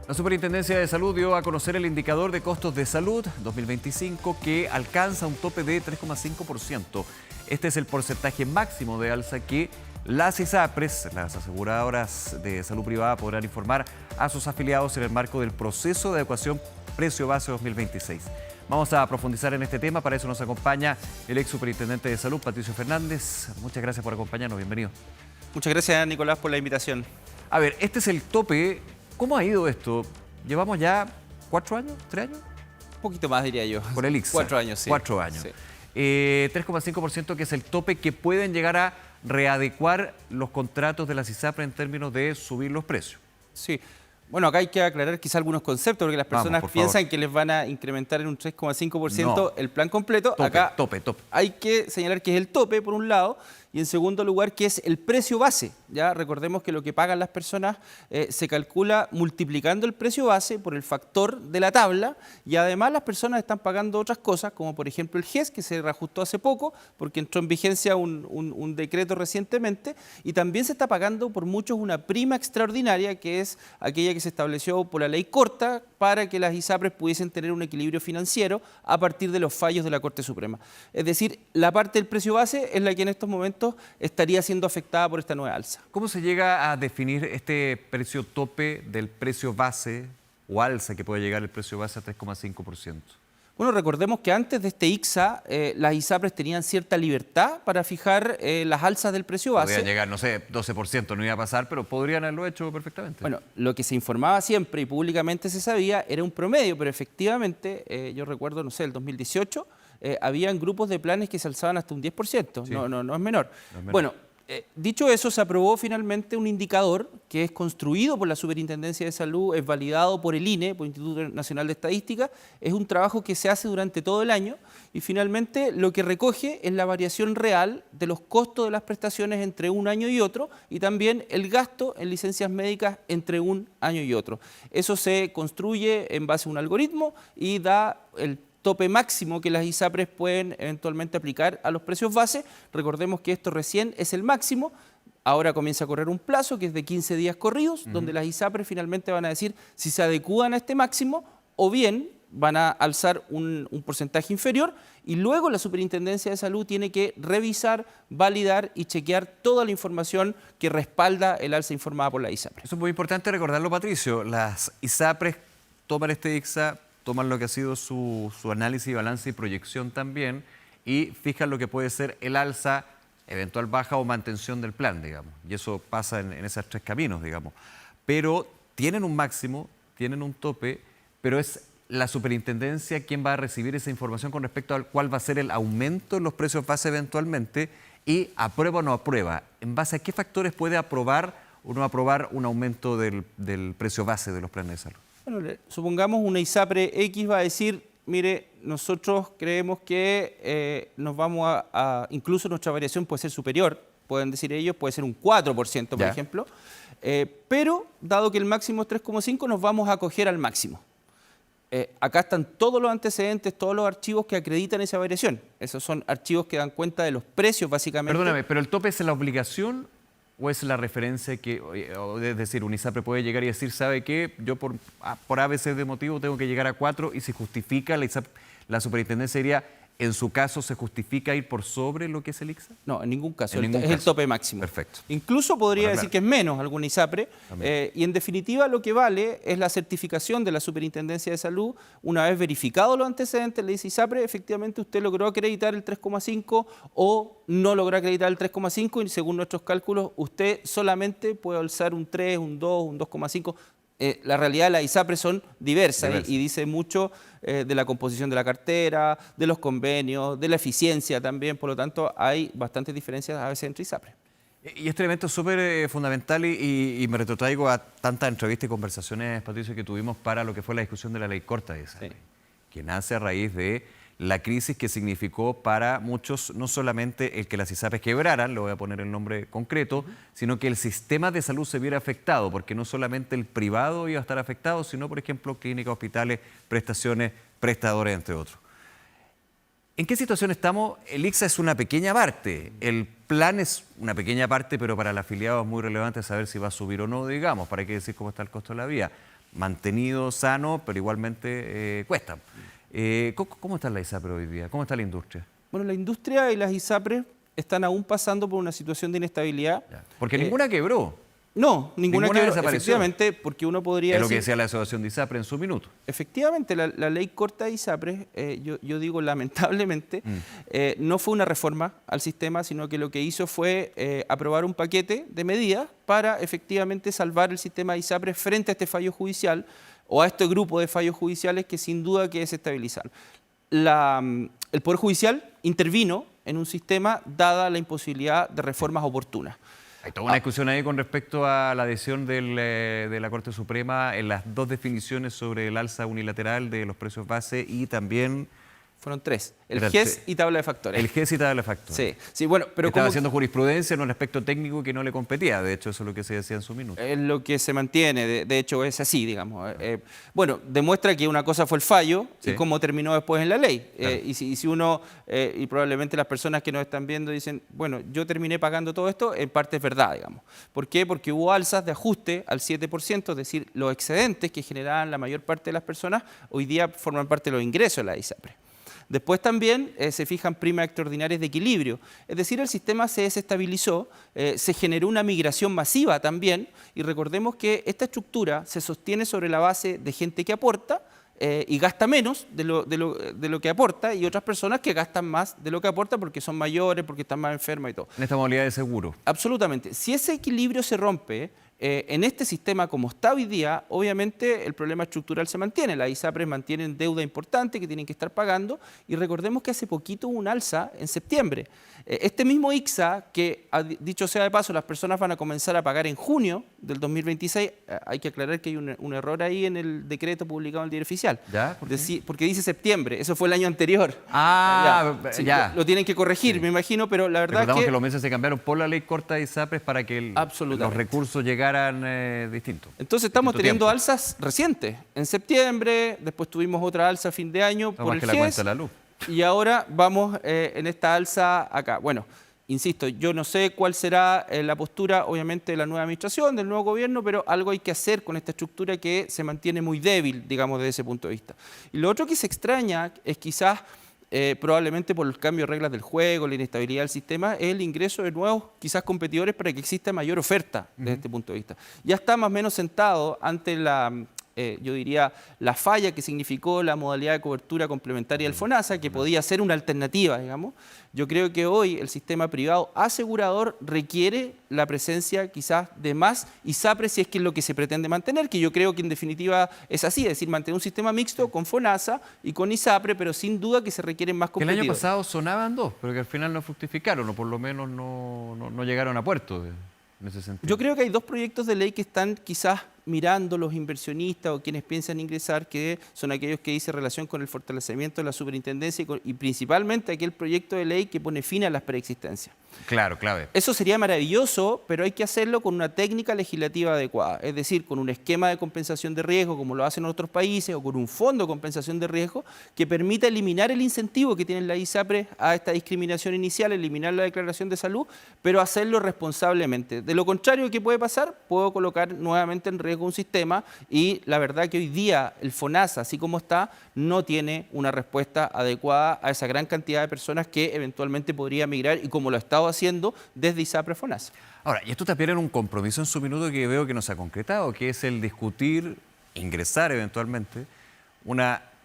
La Superintendencia de Salud dio a conocer el indicador de costos de salud 2025 que alcanza un tope de 3,5%. Este es el porcentaje máximo de alza que las ISAPRES, las aseguradoras de salud privada, podrán informar a sus afiliados en el marco del proceso de adecuación precio base 2026. Vamos a profundizar en este tema, para eso nos acompaña el ex superintendente de salud, Patricio Fernández. Muchas gracias por acompañarnos, bienvenido. Muchas gracias, Nicolás, por la invitación. A ver, este es el tope. ¿Cómo ha ido esto? ¿Llevamos ya 4 años? ¿3 años? Un poquito más, diría yo. Por el ICSA. 4 años, sí. 4 años. Sí. 3,5% que es el tope que pueden llegar a readecuar los contratos de las ISAPRES en términos de subir los precios. Sí. Bueno, acá hay que aclarar quizá algunos conceptos, porque las personas piensan que les van a incrementar en un 3,5% el plan completo. Tope, acá tope. Hay que señalar que es el tope, por un lado, y en segundo lugar, que es el precio base. Ya recordemos que lo que pagan las personas se calcula multiplicando el precio base por el factor de la tabla, y además las personas están pagando otras cosas, como por ejemplo el GES, que se reajustó hace poco, porque entró en vigencia un decreto recientemente, y también se está pagando por muchos una prima extraordinaria, que es aquella que se estableció por la ley corta para que las ISAPRES pudiesen tener un equilibrio financiero a partir de los fallos de la Corte Suprema. Es decir, la parte del precio base es la que en estos momentos estaría siendo afectada por esta nueva alza. ¿Cómo se llega a definir este precio tope del precio base o alza que puede llegar el precio base a 3,5%? Bueno, recordemos que antes de este ICSA, las ISAPRES tenían cierta libertad para fijar las alzas del precio base. Podrían llegar, no sé, 12%, no iba a pasar, pero podrían haberlo hecho perfectamente. Bueno, lo que se informaba siempre y públicamente se sabía era un promedio, pero efectivamente, yo recuerdo, no sé, el 2018, habían grupos de planes que se alzaban hasta un 10%, sí. no es menor. No es menor. Bueno, dicho eso, se aprobó finalmente un indicador que es construido por la Superintendencia de Salud, es validado por el INE, por el Instituto Nacional de Estadística, es un trabajo que se hace durante todo el año y finalmente lo que recoge es la variación real de los costos de las prestaciones entre un año y otro y también el gasto en licencias médicas entre un año y otro. Eso se construye en base a un algoritmo y da el tope máximo que las ISAPRES pueden eventualmente aplicar a los precios base. Recordemos que esto recién es el máximo, ahora comienza a correr un plazo que es de 15 días corridos, donde las ISAPRES finalmente van a decir si se adecúan a este máximo o bien van a alzar un porcentaje inferior y luego la Superintendencia de Salud tiene que revisar, validar y chequear toda la información que respalda el alza informada por la ISAPRES. Eso es muy importante recordarlo, Patricio. Las ISAPRES toman este ICSA, toman lo que ha sido su análisis, balance y proyección también y fijan lo que puede ser el alza, eventual baja o mantención del plan, digamos. Y eso pasa en esos 3 caminos, digamos. Pero tienen un máximo, tienen un tope, pero es la superintendencia quien va a recibir esa información con respecto a cuál va a ser el aumento en los precios base eventualmente y aprueba o no aprueba. ¿En base a qué factores puede aprobar o no aprobar un aumento del precio base de los planes de salud? Bueno, supongamos una ISAPRE X va a decir, mire, nosotros creemos que nos vamos incluso nuestra variación puede ser superior, pueden decir ellos, puede ser un 4%, por ejemplo, pero dado que el máximo es 3,5, nos vamos a acoger al máximo. Acá están todos los antecedentes, todos los archivos que acreditan esa variación. Esos son archivos que dan cuenta de los precios, básicamente. Perdóname, ¿pero el tope es la obligación o es la referencia que, es decir, un ISAPRE puede llegar y decir, ¿sabe qué? Yo por ABC de motivo tengo que llegar a 4 y si justifica, la superintendencia diría, ¿en su caso se justifica ir por sobre lo que es el ICSA? No, en ningún caso. Es el tope máximo. Perfecto. Incluso podría decir que es menos alguna ISAPRE. Y en definitiva lo que vale es la certificación de la Superintendencia de Salud. Una vez verificados los antecedentes, le dice ISAPRE, efectivamente usted logró acreditar el 3,5 o no logró acreditar el 3,5 y según nuestros cálculos usted solamente puede alzar un 3, un 2, un 2,5. La realidad de las ISAPRES son diversas y dice mucho de la composición de la cartera, de los convenios, de la eficiencia también, por lo tanto hay bastantes diferencias a veces entre ISAPRES. Y este elemento es súper fundamental y me retrotraigo a tantas entrevistas y conversaciones, Patricio, que tuvimos para lo que fue la discusión de la ley corta de ISAPRE, que nace a raíz de la crisis que significó para muchos no solamente el que las ISAPRES quebraran, le voy a poner el nombre concreto, sino que el sistema de salud se viera afectado, porque no solamente el privado iba a estar afectado, sino, por ejemplo, clínicas, hospitales, prestaciones, prestadores, entre otros. ¿En qué situación estamos? El ICSA es una pequeña parte, el plan es una pequeña parte, pero para el afiliado es muy relevante saber si va a subir o no, digamos, para qué decir cómo está el costo de la vida. mantenido, sano, pero igualmente cuesta. ¿Cómo está la ISAPRE hoy día? ¿Cómo está la industria? Bueno, la industria y las ISAPRES están aún pasando por una situación de inestabilidad. Ya. Porque ninguna quebró. No, ninguna quebró, desapareció. efectivamente, porque uno podría Es lo que decir, decía la asociación de ISAPRE en su minuto. efectivamente, la ley corta de ISAPRES, yo digo lamentablemente, no fue una reforma al sistema, sino que lo que hizo fue aprobar un paquete de medidas para efectivamente salvar el sistema de ISAPRES frente a este fallo judicial o a este grupo de fallos judiciales que sin duda que desestabilizan. El Poder Judicial intervino en un sistema dada la imposibilidad de reformas oportunas. Hay toda una discusión ahí con respecto a la adhesión de la Corte Suprema en las dos definiciones sobre el alza unilateral de los precios base y también... Fueron tres, el GES y tabla de factores. El GES y tabla de factores. Sí, bueno, pero estaba haciendo jurisprudencia en un aspecto técnico que no le competía, de hecho eso es lo que se decía en su minuto. Es lo que se mantiene, de hecho es así, digamos. Bueno, demuestra que una cosa fue el fallo y cómo terminó después en la ley. Claro. Y si uno, y probablemente las personas que nos están viendo dicen, bueno, yo terminé pagando todo esto, en parte es verdad, digamos. ¿Por qué? Porque hubo alzas de ajuste al 7%, es decir, los excedentes que generaban la mayor parte de las personas, hoy día forman parte de los ingresos de la ISAPRE. Después también se fijan primas extraordinarias de equilibrio, es decir, el sistema se desestabilizó, se generó una migración masiva también y recordemos que esta estructura se sostiene sobre la base de gente que aporta y gasta menos de lo que aporta y otras personas que gastan más de lo que aporta porque son mayores, porque están más enfermas y todo. En esta modalidad de seguro. Absolutamente. Si ese equilibrio se rompe, en este sistema como está hoy día, obviamente el problema estructural se mantiene. Las ISAPRES mantienen deuda importante que tienen que estar pagando y recordemos que hace poquito hubo un alza en septiembre. Este mismo ICSA, que dicho sea de paso, las personas van a comenzar a pagar en junio del 2026, hay que aclarar que hay un error ahí en el decreto publicado en el Diario Oficial. ¿Ya? Porque dice septiembre, eso fue el año anterior. Ya. Lo tienen que corregir, me imagino, pero la verdad Recordamos que los meses se cambiaron por la ley corta de ISAPRES para que los recursos llegaran distintos. Entonces estamos teniendo alzas recientes. En septiembre, después tuvimos otra alza a fin de año por el GES. La cuenta de la luz. Y ahora vamos en esta alza acá. Bueno, insisto, yo no sé cuál será la postura, obviamente, de la nueva administración, del nuevo gobierno, pero algo hay que hacer con esta estructura que se mantiene muy débil, digamos, desde ese punto de vista. Y lo otro que se extraña es quizás, probablemente por el cambio de reglas del juego, la inestabilidad del sistema, es el ingreso de nuevos, quizás, competidores para que exista mayor oferta desde este punto de vista. Ya está más o menos sentado ante yo diría, la falla que significó la modalidad de cobertura complementaria del FONASA, que podía ser una alternativa, digamos. Yo creo que hoy el sistema privado asegurador requiere la presencia quizás de más ISAPRES si es que es lo que se pretende mantener, que yo creo que en definitiva es así, es decir, mantener un sistema mixto con FONASA y con ISAPRE, pero sin duda que se requieren más competidores. El año pasado sonaban dos, pero que al final no fructificaron, o por lo menos no llegaron a puerto en ese sentido. Yo creo que hay dos proyectos de ley que están quizás mirando los inversionistas o quienes piensan ingresar, que son aquellos que dicen relación con el fortalecimiento de la superintendencia y principalmente aquel proyecto de ley que pone fin a las preexistencias. Claro, clave. Eso sería maravilloso, pero hay que hacerlo con una técnica legislativa adecuada, es decir, con un esquema de compensación de riesgo como lo hacen otros países o con un fondo de compensación de riesgo que permita eliminar el incentivo que tienen la ISAPRE a esta discriminación inicial, eliminar la declaración de salud, pero hacerlo responsablemente. De lo contrario, ¿qué puede pasar? Puedo colocar nuevamente en riesgo un sistema y la verdad que hoy día el FONASA, así como está, no tiene una respuesta adecuada a esa gran cantidad de personas que eventualmente podría migrar y como lo ha estado haciendo desde ISAPRE FONASA. Ahora, y esto también era un compromiso en su minuto que veo que no se ha concretado, que es el discutir, ingresar eventualmente,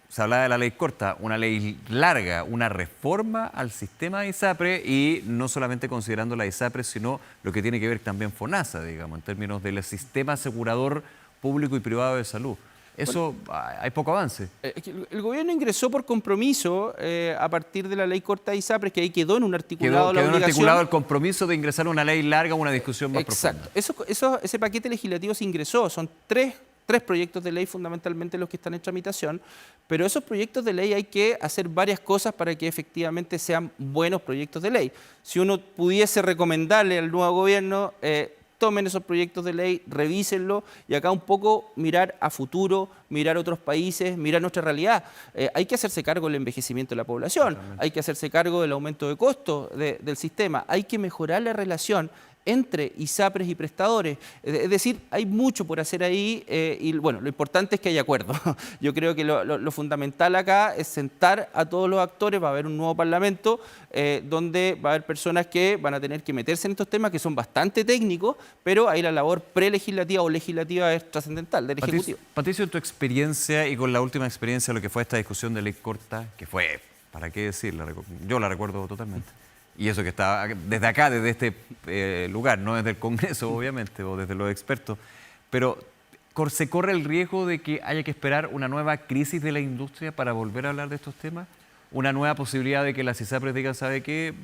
se hablaba de la ley corta, una ley larga, una reforma al sistema de ISAPRE y no solamente considerando la ISAPRE, sino lo que tiene que ver también FONASA, digamos, en términos del sistema asegurador público y privado de salud. Eso, hay poco avance. El gobierno ingresó por compromiso a partir de la ley corta de ISAPRE, que ahí quedó en un articulado quedó en un articulado el compromiso de ingresar una ley larga, una discusión más profunda. Exacto. Ese paquete legislativo se ingresó, son tres proyectos de ley fundamentalmente los que están en tramitación, pero esos proyectos de ley hay que hacer varias cosas para que efectivamente sean buenos proyectos de ley. Si uno pudiese recomendarle al nuevo gobierno, tomen esos proyectos de ley, revísenlo y acá un poco mirar a futuro, mirar otros países, mirar nuestra realidad. Hay que hacerse cargo del envejecimiento de la población, hay que hacerse cargo del aumento de costos del sistema, hay que mejorar la relación entre ISAPRES y prestadores. Es decir, hay mucho por hacer ahí y bueno, lo importante es que haya acuerdo. Yo creo que lo fundamental acá es sentar a todos los actores, va a haber un nuevo parlamento donde va a haber personas que van a tener que meterse en estos temas que son bastante técnicos, pero ahí la labor prelegislativa o legislativa es trascendental del Ejecutivo. Patricio, en tu experiencia y con la última experiencia, lo que fue esta discusión de ley corta, que fue, ¿para qué decir? Yo la recuerdo totalmente. Y eso que está desde acá, desde este lugar, no desde el Congreso, obviamente, o desde los expertos. Pero ¿se corre el riesgo de que haya que esperar una nueva crisis de la industria para volver a hablar de estos temas? ¿Una nueva posibilidad de que las ISAPRES digan, ¿sabe qué?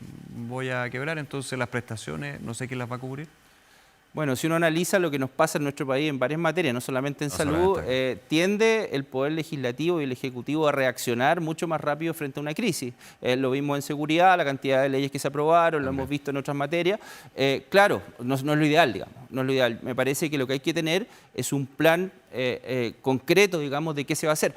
Voy a quebrar, entonces las prestaciones, no sé quién las va a cubrir. Bueno, si uno analiza lo que nos pasa en nuestro país en varias materias, no solamente en salud, tiende el Poder Legislativo y el Ejecutivo a reaccionar mucho más rápido frente a una crisis. Lo vimos en seguridad, la cantidad de leyes que se aprobaron, lo hemos visto en otras materias. Claro, no es lo ideal, digamos, no es lo ideal. Me parece que lo que hay que tener es un plan concreto, digamos, de qué se va a hacer.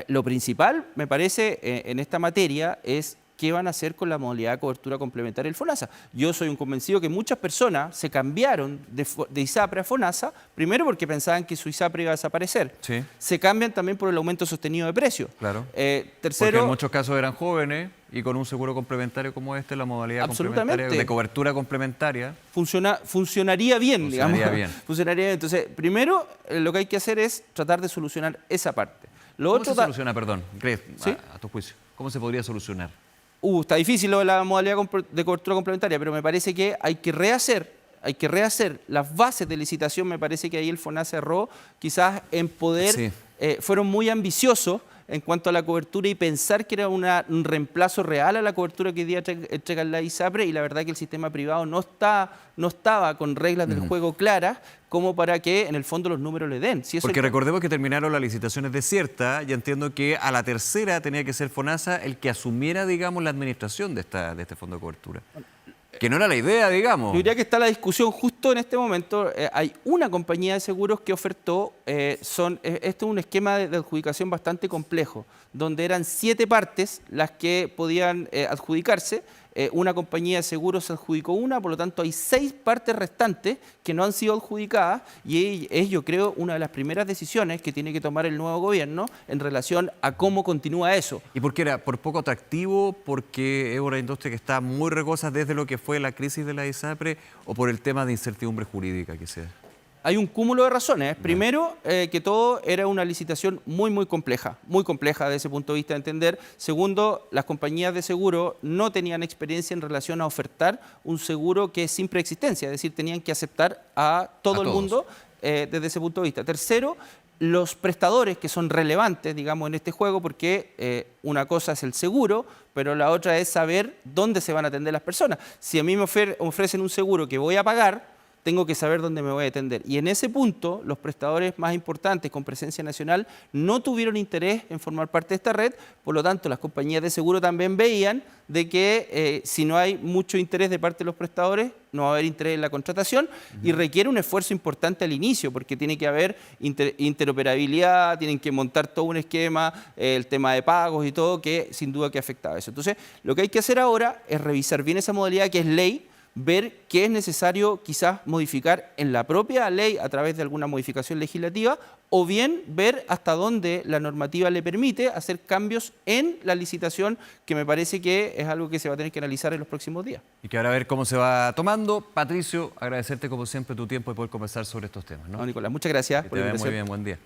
Lo principal, me parece, en esta materia es qué van a hacer con la modalidad de cobertura complementaria del FONASA. Yo soy un convencido que muchas personas se cambiaron de ISAPRE a FONASA, primero porque pensaban que su ISAPRE iba a desaparecer. Sí. Se cambian también por el aumento sostenido de precios. Claro. Tercero, porque en muchos casos eran jóvenes y con un seguro complementario como este, la modalidad complementaria, de cobertura complementaria. Funcionaría bien, digamos. Bien. Funcionaría bien. Entonces, primero, lo que hay que hacer es tratar de solucionar esa parte. ¿Cómo se soluciona, perdón, ¿sí? a tu juicio? ¿Cómo se podría solucionar? Está difícil lo de la modalidad de cobertura complementaria, pero me parece que hay que rehacer las bases de licitación. Me parece que ahí el FONASA erró quizás en poder, sí. Fueron muy ambiciosos en cuanto a la cobertura y pensar que era un reemplazo real a la cobertura que hoy día entregan la ISAPRE, y la verdad que el sistema privado no estaba con reglas del juego claras como para que en el fondo los números le den. Si eso porque recordemos que terminaron las licitaciones desiertas y entiendo que a la tercera tenía que ser FONASA el que asumiera, digamos, la administración de este fondo de cobertura. Que no era la idea, digamos. Yo diría que está la discusión justo en este momento. Hay una compañía de seguros que ofertó, esto es un esquema de adjudicación bastante complejo, donde eran 7 partes las que podían adjudicarse. Una compañía de seguros se adjudicó una, por lo tanto hay 6 partes restantes que no han sido adjudicadas, y es, yo creo, una de las primeras decisiones que tiene que tomar el nuevo gobierno en relación a cómo continúa eso. ¿Y por qué era? ¿Por poco atractivo? ¿Porque es una industria que está muy regosa desde lo que fue la crisis de la ISAPRE? ¿O por el tema de incertidumbre jurídica que sea? Hay un cúmulo de razones. Primero, que todo era una licitación muy compleja desde ese punto de vista de entender. Segundo, las compañías de seguro no tenían experiencia en relación a ofertar un seguro que es sin preexistencia, es decir, tenían que aceptar a todo el mundo desde ese punto de vista. Tercero, los prestadores que son relevantes, digamos, en este juego, porque una cosa es el seguro, pero la otra es saber dónde se van a atender las personas. Si a mí me ofrecen un seguro que voy a pagar, tengo que saber dónde me voy a atender. Y en ese punto, los prestadores más importantes con presencia nacional no tuvieron interés en formar parte de esta red, por lo tanto, las compañías de seguro también veían de que si no hay mucho interés de parte de los prestadores, no va a haber interés en la contratación, y requiere un esfuerzo importante al inicio, porque tiene que haber interoperabilidad, tienen que montar todo un esquema, el tema de pagos y todo, que sin duda que afecta a eso. Entonces, lo que hay que hacer ahora es revisar bien esa modalidad que es ley, ver qué es necesario quizás modificar en la propia ley a través de alguna modificación legislativa, o bien ver hasta dónde la normativa le permite hacer cambios en la licitación, que me parece que es algo que se va a tener que analizar en los próximos días. Y que ahora a ver cómo se va tomando. Patricio, agradecerte como siempre tu tiempo y poder conversar sobre estos temas, ¿no? Nicolás, muchas gracias por la invitación. Muy bien, buen día.